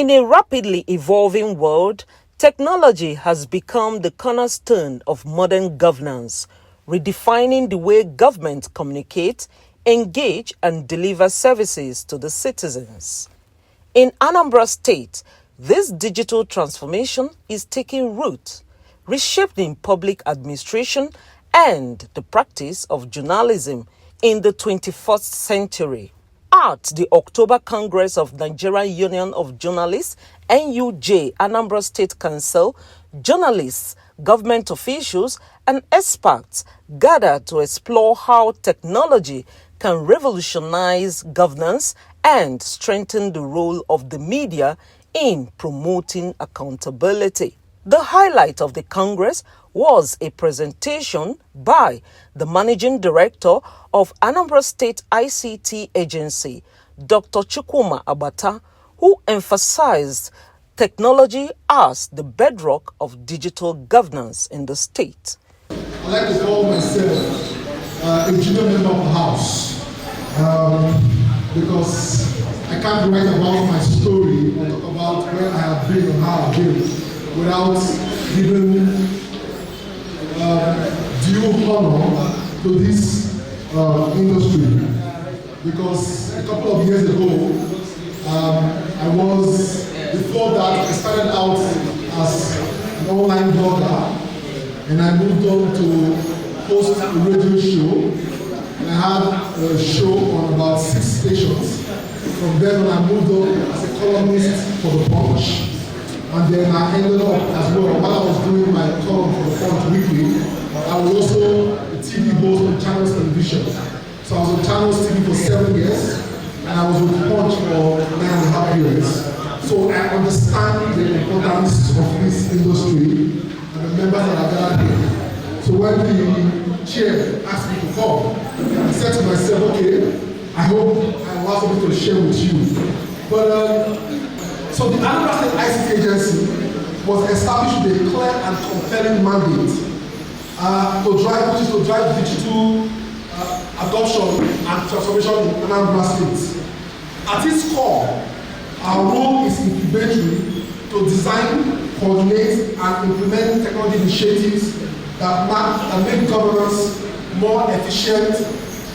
In a rapidly evolving world, technology has become the cornerstone of modern governance, redefining the way government communicate, engage, and deliver services to the citizens. In Anambra State, this digital transformation is taking root, reshaping public administration and the practice of journalism in the 21st century. At the October Congress of Nigerian Union of Journalists, NUJ, Anambra State Council, journalists, government officials, and experts gathered to explore how technology can revolutionize governance and strengthen the role of the media in promoting accountability. The highlight of the Congress was a presentation by the Managing Director of Anambra State ICT Agency, Dr. Chukwuma Abata, who emphasized technology as the bedrock of digital governance in the state. I like to call myself a junior member of the House because I can't write about my story or talk about where I have been and how I've been without giving due honor to this industry. Because a couple of years ago, before that, I started out as an online blogger, and I moved on to host a radio show. And I had a show on about 6 stations. From then on, I moved on as a columnist for The Punch. And then I ended up as well, while I was doing my column for The Punch weekly, I was also a TV host on Channels Television. So I was on Channels TV for 7 years, and I was with Punch for 9.5 years. So I understand the importance of this industry and the members that are gathered here. So when the chair asked me to come, I said to myself, okay, I hope I will have something to share with you. But so the Anambra State ICT Agency was established with a clear and compelling mandate to drive digital adoption and transformation in Anambra State. At its core, our role is incubatory to design, coordinate, and implement technology initiatives that make governance more efficient,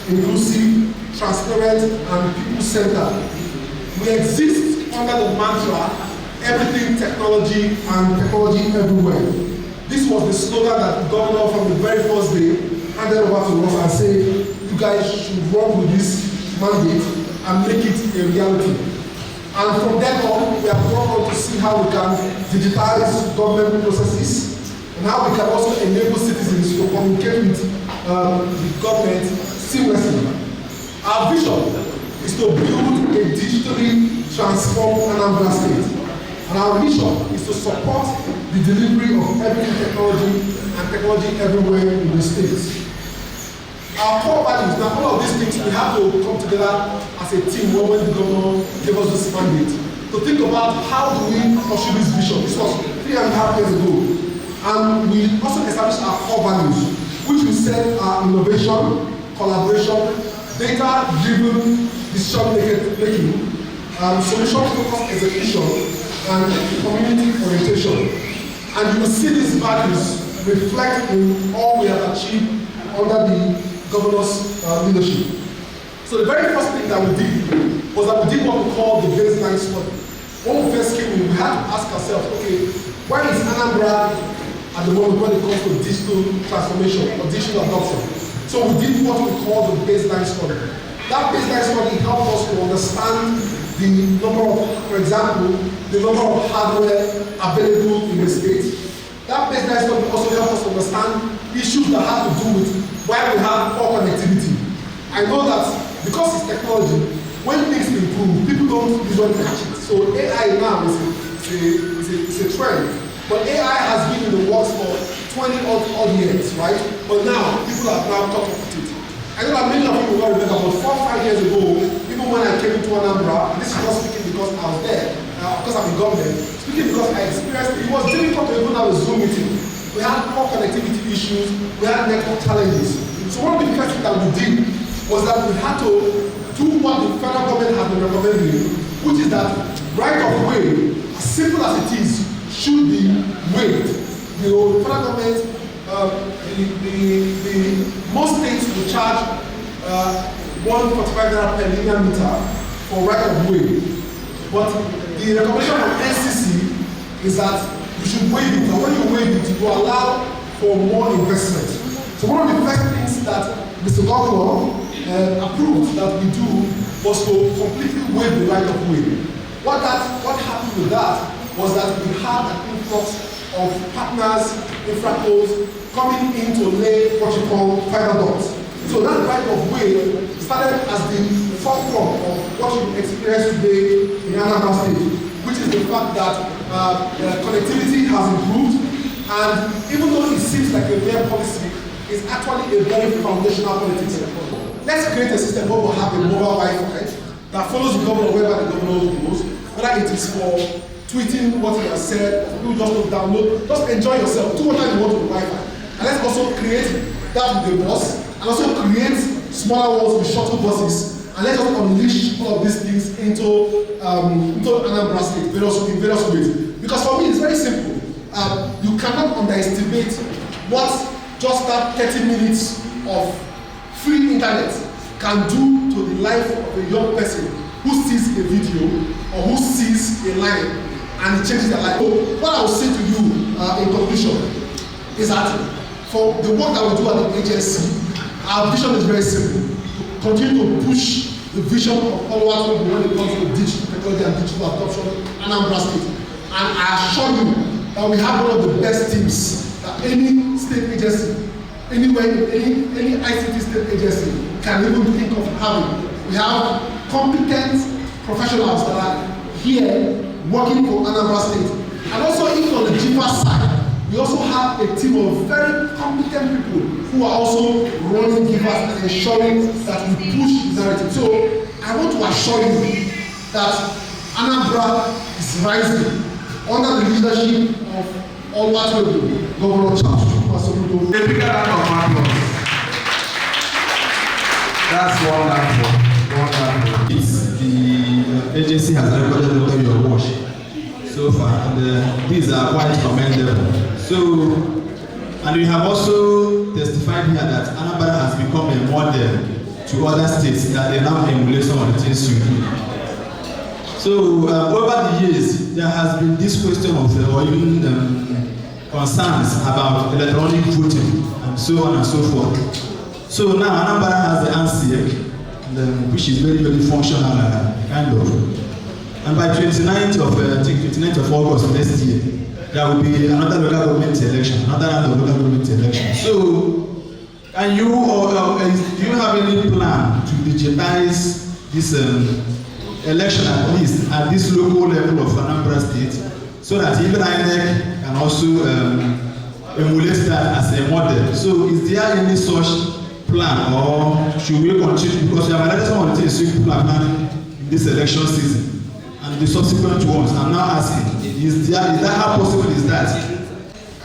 inclusive, transparent, and people-centered. We exist under the mantra, everything technology and technology everywhere. This was the slogan that the governor from the very first day handed over to us and said, you guys should run with this mandate and make it a reality. And from then on, we have gone on to see how we can digitize government processes and how we can also enable citizens to communicate with the government seamlessly. Our vision is to build a digitally transformed Anambra State. And our mission is to support the delivery of everything technology and technology everywhere in the state. Our core values, now all of these things, we have to come together as a team when the governor gave us this mandate to think about how do we pursue this vision. This was 3.5 years ago. And we also established our core values, which we said are innovation, collaboration, data-driven decision-making, solution-focused execution, and community orientation. And you will see these values reflect in all we have achieved under the governor's leadership. So the very first thing that we did was that we did what we call the baseline study. When we first came in, we had to ask ourselves, okay, where is Anambra at the moment when it comes to digital transformation or digital adoption? So we did what we call the baseline study. That baseline study helped us to understand the number of, for example, the number of hardware available in the state. That baseline study also helped us to understand issues that have to do with why we have poor connectivity. I know that because it's technology, when things improve, people don't usually catch it. So AI now is a trend. But AI has been in the works for 20 odd years, right? But now, people have now talked about it. I know that many of you will remember about 4 or 5 years ago, even when I came into Anambra, and this is not speaking because I was there, because I'm in government, speaking because I experienced it was difficult to even have a Zoom meeting. We had poor connectivity issues, we had network challenges. So one of the first things that we did was that we had to do what the federal government has been recommending, which is that right of way, as simple as it is, should be waived. The federal government, most states will charge 145 naira per linear meter for right of way. But the recommendation of NCC is that you should waive it, and when you waive it, you allow for more investment. So one of the first things that Mr. Governor approved that we do was to completely waive the right of way. What happened with that was that we had an influx of partners, infracos, coming in to lay what you call fiber ducts. So that right of way started as the fulcrum of what you experience today in Anambra State, which is the fact that connectivity has improved, and even though it seems like a mere policy, it's actually a very foundational politics. Let's create a system where we'll have a mobile Wi-Fi that follows the governor wherever the governor goes, whether it is for tweeting what he has said, or people just to download, just enjoy yourself, do whatever you want with the Wi-Fi. And let's also create that with the bus, and also create smaller ones with shuttle buses, and let's just unleash all of these things into Anambra State in various ways. Because for me, it's very simple. You cannot underestimate what just that 30 minutes of free internet can do to the life of a young person who sees a video or who sees a line and it changes their life. So what I will say to you in conclusion is that for the work that we do at the agency, our vision is very simple. To continue to push the vision of all what we do when it comes to digital technology and digital adoption in Anambra State. And I assure you that we have one of the best teams that any state agency, anywhere in any ICT state agency can even think of having. We have competent professionals that are here working for Anambra State. And also even on the GIFA side, we also have a team of very competent people who are also running GIFAs and ensuring that we push the narrative. So I want to assure you that Anambra is rising under the leadership of Oluwatoyin, Governor Charles. A bigger round of applause. That's wonderful. The agency has recorded over your watch so far, and these are quite commendable. So, and we have also testified here that Anambra has become a model to other states that they now emulate some of the things you do. So, over the years, there has been this question of or even concerns about electronic voting and so on and so forth. So now Anambra has the ANSIEC, which is very, very functional kind of. And by 29th of August next year, there will be another local government election, another round of local government election. So, can you do you have any plan to digitize this election at least at this local level of Anambra State, so that even INEC can also emulate that as a model? So, is there any such plan, or should we continue? Because we have already some of the things people are planning in this election season and the subsequent ones. I'm now asking, is that how possible is that?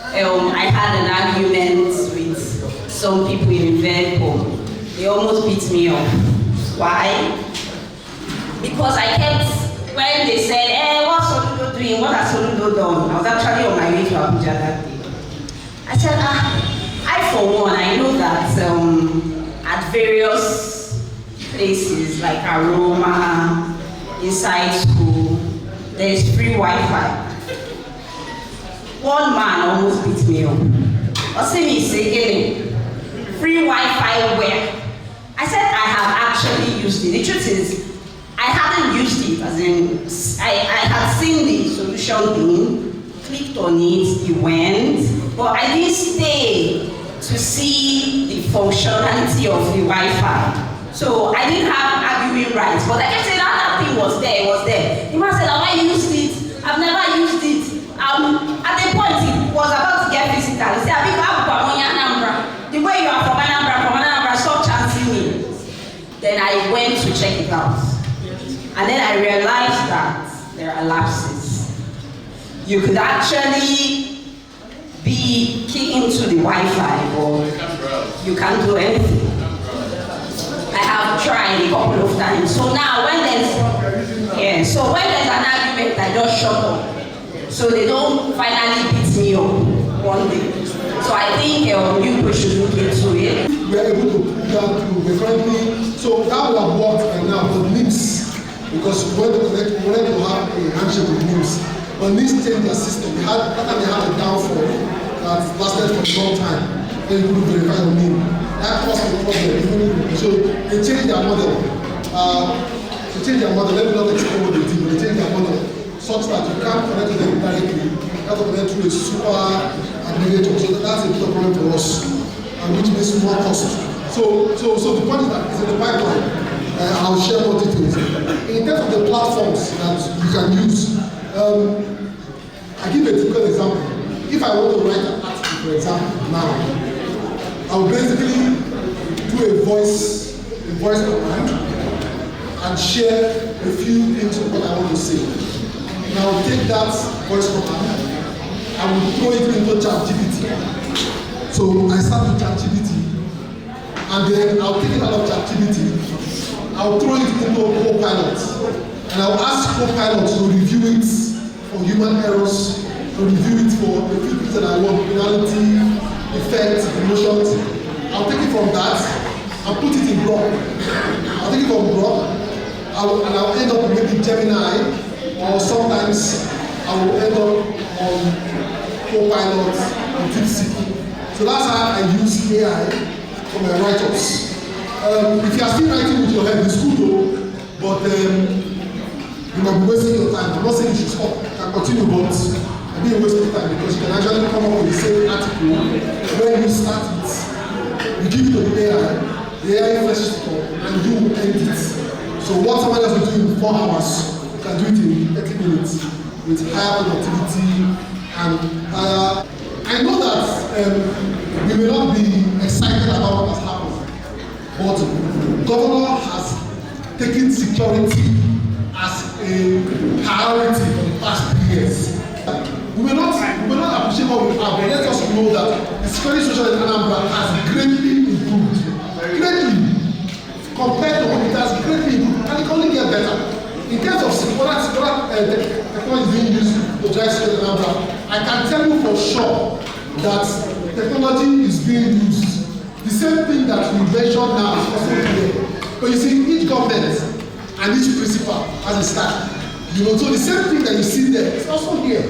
I had an argument with some people in Vancouver. They almost beat me up. Why? Because I kept, when they said, hey, what's Soludo doing? What has Soludo done? I was actually on my way to Abuja that day. I said, I for one, I know that at various places like Aroma, inside school, there is free Wi-Fi. One man almost beat me up. Osimi say, free Wi-Fi where? I said I have actually used it. The truth is, I hadn't used it, as in, I had seen the solution being, clicked on it, it went, but I didn't stay to see the functionality of the Wi-Fi. So I didn't have arguing rights, but I kept saying that thing was there, it was there. The man said, have I used it? I've never used it. At a point, he was about to get physical. He said, Anambra, the way you are from Anambra, stop chanting me. Then I went to check it out. And then I realized that there are lapses. You could actually be keyed into the Wi-Fi, but you can't do anything. I have tried a couple of times. So now when there's Yeah, so when there's an argument, I just shut up. So they don't finally beat me up one day. So I think you should look into it. We are able to put that through. We're currently, so that will have worked right now for NIMS, because we wanted to have a handshake with NIMS. But NIMS changed their system. That time they had a downfall that lasted for a long time. Then you couldn't verify your name. That caused a problem. So they changed their model. Let me not explain what they did, but they changed their model such that you can't connect to them directly. You have to connect through a super aggregator. So that's a big problem for us, which means more cost. So the point is that it's in the pipeline. I'll share more details. In terms of the platforms that you can use, I give a typical example. If I want to write an article, for example, now, I will basically do a voice command and share a few things of what I want to say. And I will take that voice command and will throw it into ChatGPT. So I start with ChatGPT, and then I'll take it out of ChatGPT. I'll throw it into Copilot, and I'll ask Copilot to review it for human errors, to review it for the few things that I want, reality, effects, emotions. I'll take it from that and put it in Grok. I'll take it from Grok, and I'll end up maybe Gemini, or sometimes I will end up on Copilot or DeepSeek. So that's how I use AI for my write-ups. If you are still writing with your head, it's good though, but you might be wasting your time. I'm not saying you should stop, you can continue, but I think you're wasting time because you can actually come up with the same article when you start it. You give it to the AI fetches it up, and you will end it. So what someone else will do in 4 hours, you can do it in 30 minutes with higher productivity and higher. I know that we may not be excited about what has happened, but the governor has taken security as a priority for the past 3 years. We may not appreciate what we have, but let us know that the security situation in Anambra has greatly improved. Greatly. Compared to what it has greatly improved, and it can only get better. In terms of technology being used to drive security in Anambra, I can tell you for sure that technology is being used. The same thing that we mentioned now is also here. But you see, each government and each principal has a style. So the same thing that you see there is also here.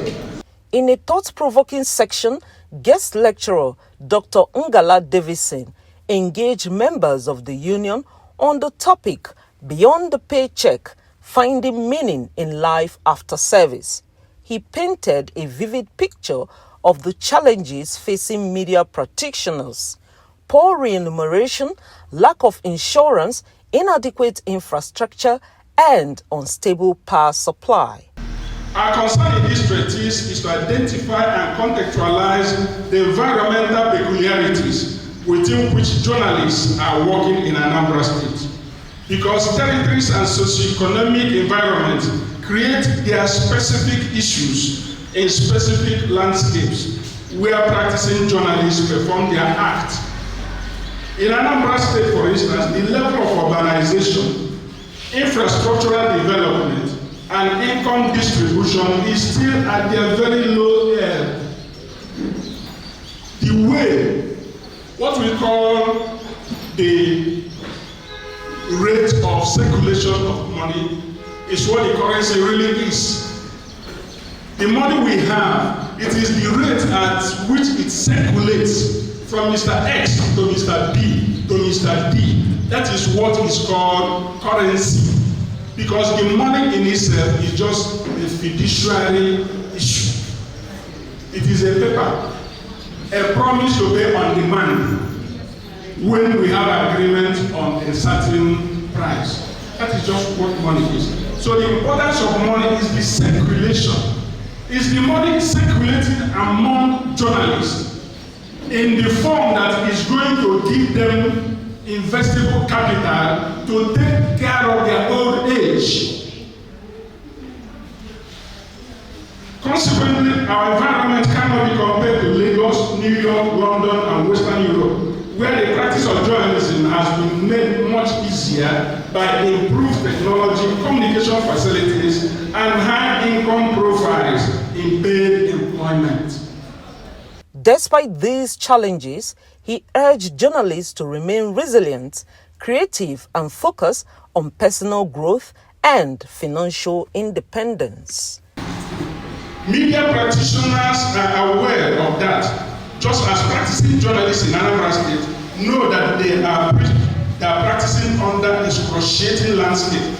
In a thought-provoking section, guest lecturer Dr. Ngala Davison engaged members of the union on the topic Beyond the Paycheck, Finding Meaning in Life After Service. He painted a vivid picture of the challenges facing media practitioners: poor remuneration, lack of insurance, inadequate infrastructure, and unstable power supply. Our concern in this treatise is to identify and contextualize the environmental peculiarities within which journalists are working in Anambra State. Because territories and socio-economic environments create their specific issues in specific landscapes where practicing journalists perform their act. In Anambra State, for instance, the level of urbanization, infrastructural development, and income distribution is still at their very low ebb. The way, what we call the rate of circulation of money, is what the currency really is. The money we have, it is the rate at which it circulates from Mr. X to Mr. B to Mr. D. That is what is called currency. Because the money in itself is just a fiduciary issue. It is a paper, a promise to pay on demand when we have agreement on a certain price. That is just what money is. So the importance of money is the circulation. Is the money circulating among journalists in the form that is going to give them investable capital to take care of their old age. Consequently, our environment cannot be compared to Lagos, New York, London, and Western Europe, where the practice of journalism has been made much easier by improved technology. technology, communication facilities, and high income profiles in paid employment. Despite these challenges, he urged journalists to remain resilient, creative, and focus on personal growth and financial independence. Media practitioners are aware of that, just as practicing journalists in Anambra State know that they are practicing under excruciating landscape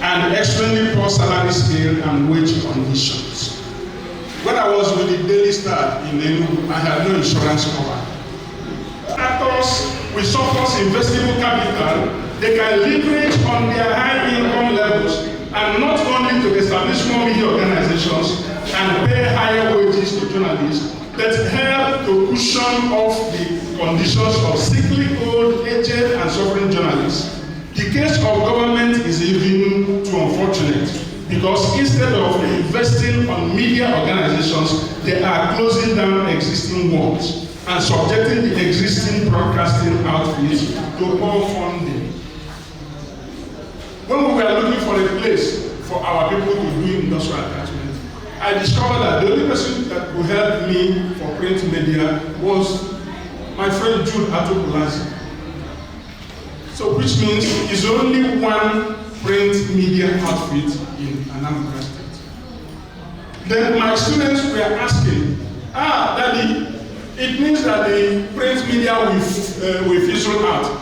and extremely poor salary scale and wage conditions. When I was with the Daily Star in NUJ, I had no insurance cover. Actors with surplus investable capital, they can leverage on their high income levels and not only to establish more media organizations and pay higher wages to journalists, but help to cushion off the conditions of sickly, old, aged, and suffering journalists. The case of government is even too unfortunate because instead of investing on media organizations, they are closing down existing ones and subjecting the existing broadcasting outfits to poor funding. When we were looking for a place for our people to do industrial attachment, I discovered that the only person that could help me for print media was my friend Jude Atokulazi. So which means it's only one print media outfit in Anambra State. Then my students were asking, Daddy, it means that the print media will fizzle out.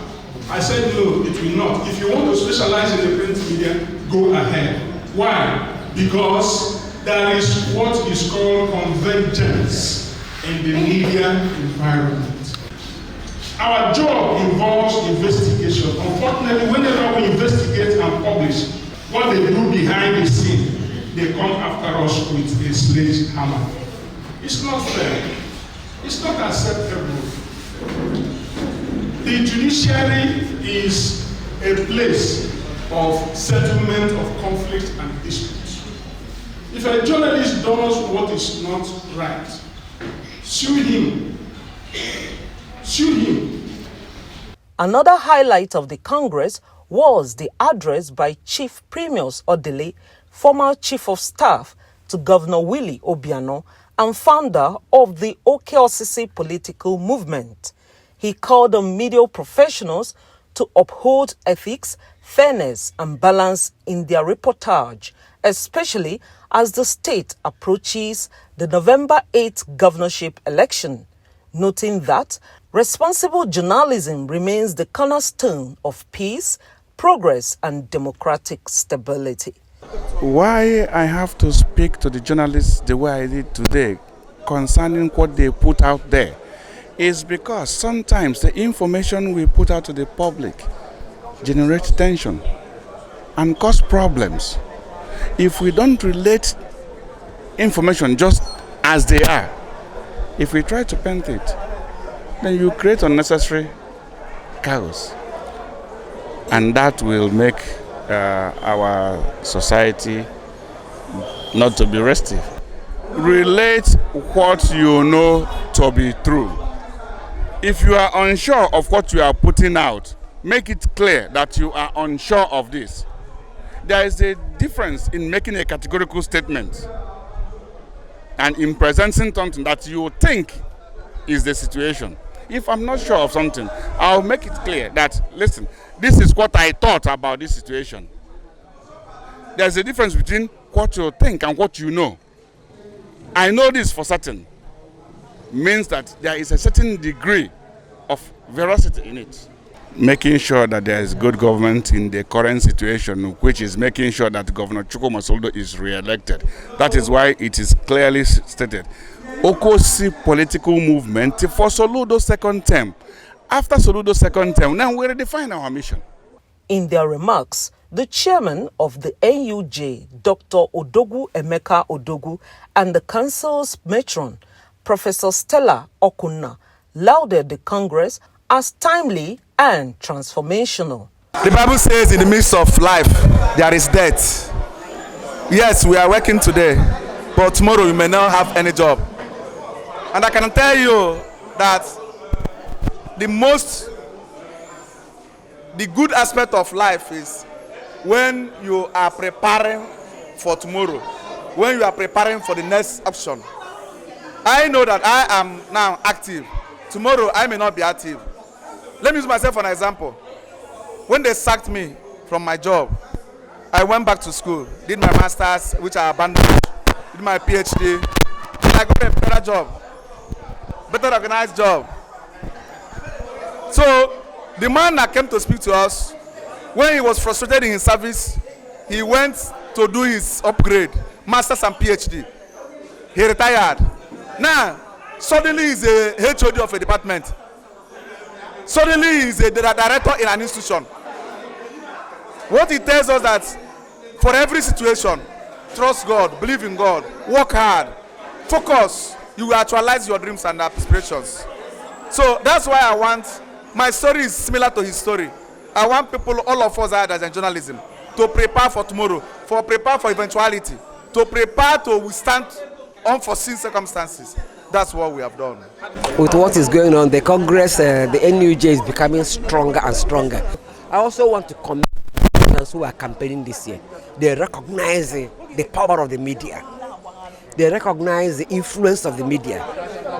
I said, no, it will not. If you want to specialize in the print media, go ahead. Why? Because there is what is called convergence in the media environment. Our job involves investigation. Unfortunately, whenever we investigate and publish what they do behind the scene, they come after us with a sledgehammer. It's not fair. It's not acceptable. The judiciary is a place of settlement of conflict and disputes. If a journalist does what is not right, sue him. Sue him. Another highlight of the Congress was the address by Chief Primus Odili, former Chief of Staff to Governor Willie Obiano and founder of the Oke-Osisi political movement. He called on media professionals to uphold ethics, fairness, and balance in their reportage, especially as the state approaches the November 8th governorship election, noting that responsible journalism remains the cornerstone of peace, progress, and democratic stability. Why I have to speak to the journalists the way I did today concerning what they put out there is because sometimes the information we put out to the public generates tension and cause problems. If we don't relate information just as they are, if we try to paint it, then you create unnecessary chaos. And that will make our society not to be restive. Relate what you know to be true. If you are unsure of what you are putting out, make it clear that you are unsure of this. There is a difference in making a categorical statement and in presenting something that you think is the situation. If I'm not sure of something, I'll make it clear that, listen, this is what I thought about this situation. There's a difference between what you think and what you know. I know this for certain. Means that there is a certain degree of veracity in it. Making sure that there is good government in the current situation, which is making sure that Governor Chukwuma Soludo is re-elected. That is why it is clearly stated. Okosi political movement for Soludo's second term. After Soludo's second term, now we redefine our mission. In their remarks, the chairman of the NUJ, Dr. Odogwu Emeka Odogwu, and the council's matron, Professor Stella Okunna, lauded the Congress as timely and transformational. The Bible says in the midst of life, there is death. Yes, we are working today, but tomorrow you may not have any job. And I can tell you that the good aspect of life is when you are preparing for tomorrow, when you are preparing for the next option. I know that I am now active. Tomorrow I may not be active. Let me use myself for an example. When they sacked me from my job, I went back to school, did my master's, which I abandoned, did my PhD, and I got a better job, better organized job. So the man that came to speak to us, when he was frustrated in his service, he went to do his upgrade, master's and PhD. He retired. Now, suddenly he's a HOD of a department. Suddenly he's a director in an institution. What it tells us that for every situation, trust God, believe in God, work hard, focus, you will actualize your dreams and aspirations. So that's why I want, my story is similar to his story. I want people, all of us that are in journalism, to prepare for tomorrow, prepare for eventuality, to prepare to withstand unforeseen circumstances. That's what we have done. With what is going on, the Congress, the NUJ is becoming stronger and stronger. I also want to commend those who are campaigning this year. They recognize the power of the media. They recognize the influence of the media,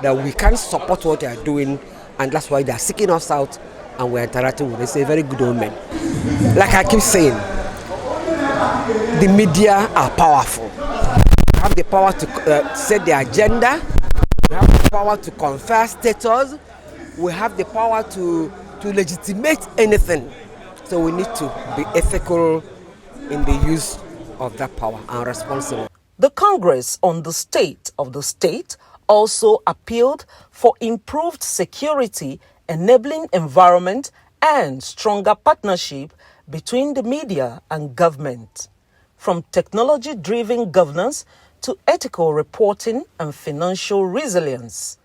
that we can support what they are doing, and that's why they are seeking us out and we're interacting with them. It's a very good omen. Like I keep saying, the media are powerful. We have the power to set the agenda. We have the power to confer status. We have the power to legitimate anything. So we need to be ethical in the use of that power and responsible. The Congress on the state of the state also appealed for improved security, enabling environment, and stronger partnership between the media and government. From technology-driven governance to ethical reporting and financial resilience,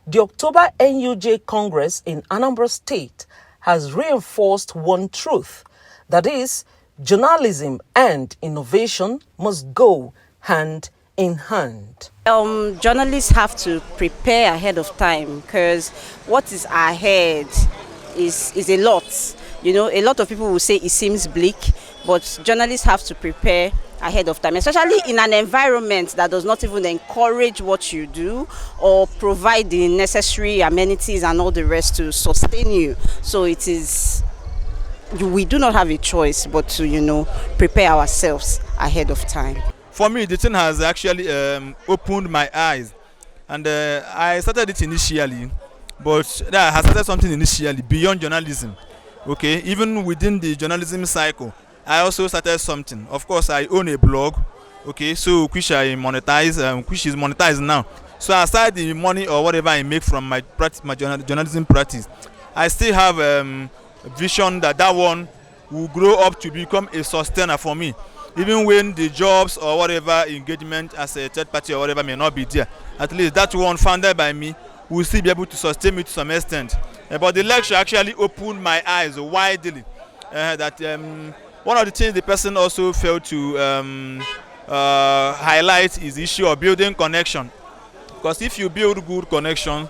the October NUJ Congress in Anambra State has reinforced one truth, that is, journalism and innovation must go hand in hand. Journalists have to prepare ahead of time, because what is ahead is a lot. You know, a lot of people will say it seems bleak, but journalists have to prepare ahead of time, especially in an environment that does not even encourage what you do or provide the necessary amenities and all the rest to sustain you. So it is, we do not have a choice but to, you know, prepare ourselves ahead of time. For me, the thing has actually opened my eyes, and I started it initially, but I started something initially beyond journalism. Okay, even within the journalism cycle, I also started something. Of course, I own a blog, okay, so which I monetize, which is monetized now. So aside the money or whatever I make from my practice, my journalism practice, I still have a vision that one will grow up to become a sustainer for me. Even when the jobs or whatever engagement as a third party or whatever may not be there, at least that one founded by me will still be able to sustain me to some extent. But the lecture actually opened my eyes widely. That one of the things the person also failed to highlight is the issue of building connection. Because if you build good connection,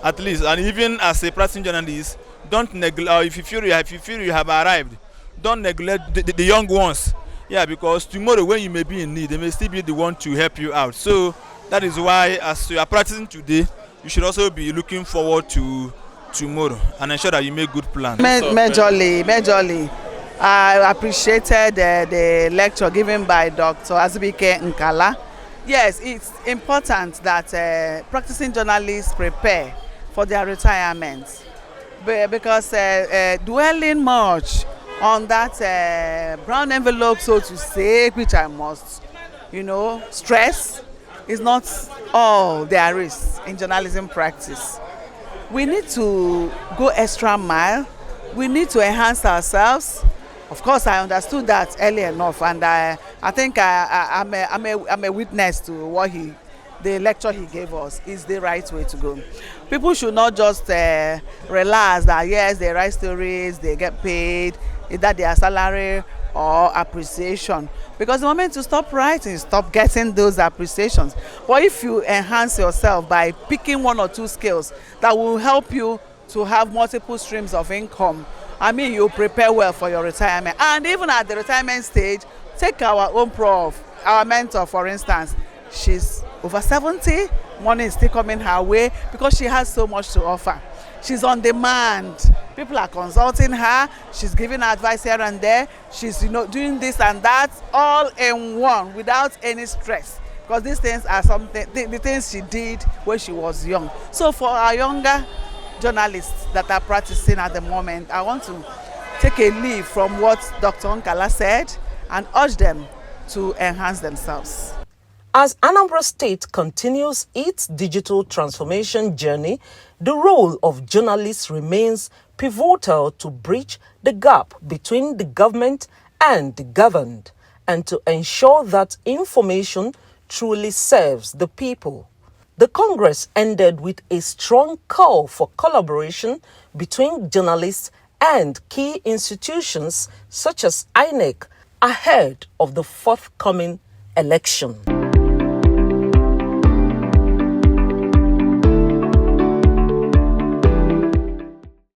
at least, and even as a practicing journalist, don't neglect. If you feel you have arrived, don't neglect the young ones. Yeah, because tomorrow when you may be in need, they may still be the one to help you out. So that is why, as you are practicing today, you should also be looking forward to tomorrow and ensure that you make good plans. Majorly. I appreciated the lecture given by Dr. Azubike Nkala. Yes, it's important that practicing journalists prepare for their retirement, because dwelling much on that brown envelope, so to say, which I must, stress, is not all there is in journalism practice. We need to go extra mile. We need to enhance ourselves. Of course, I understood that early enough, and I think I'm a witness to what the lecture he gave us is the right way to go. People should not just realize that yes, they write stories, they get paid, either their salary or appreciation. Because the moment you stop writing, stop getting those appreciations. But if you enhance yourself by picking one or two skills that will help you to have multiple streams of income, I mean, you prepare well for your retirement. And even at the retirement stage, take our own prof, our mentor, for instance. She's over 70, money is still coming her way because she has so much to offer. She's on demand. People are consulting her. She's giving advice here and there. She's doing this and that all in one without any stress. Because these things are the things she did when she was young. So for our younger journalists that are practicing at the moment, I want to take a leaf from what Dr. Nkala said and urge them to enhance themselves. As Anambra State continues its digital transformation journey, the role of journalists remains pivotal to bridge the gap between the government and the governed, and to ensure that information truly serves the people. The Congress ended with a strong call for collaboration between journalists and key institutions such as INEC ahead of the forthcoming election.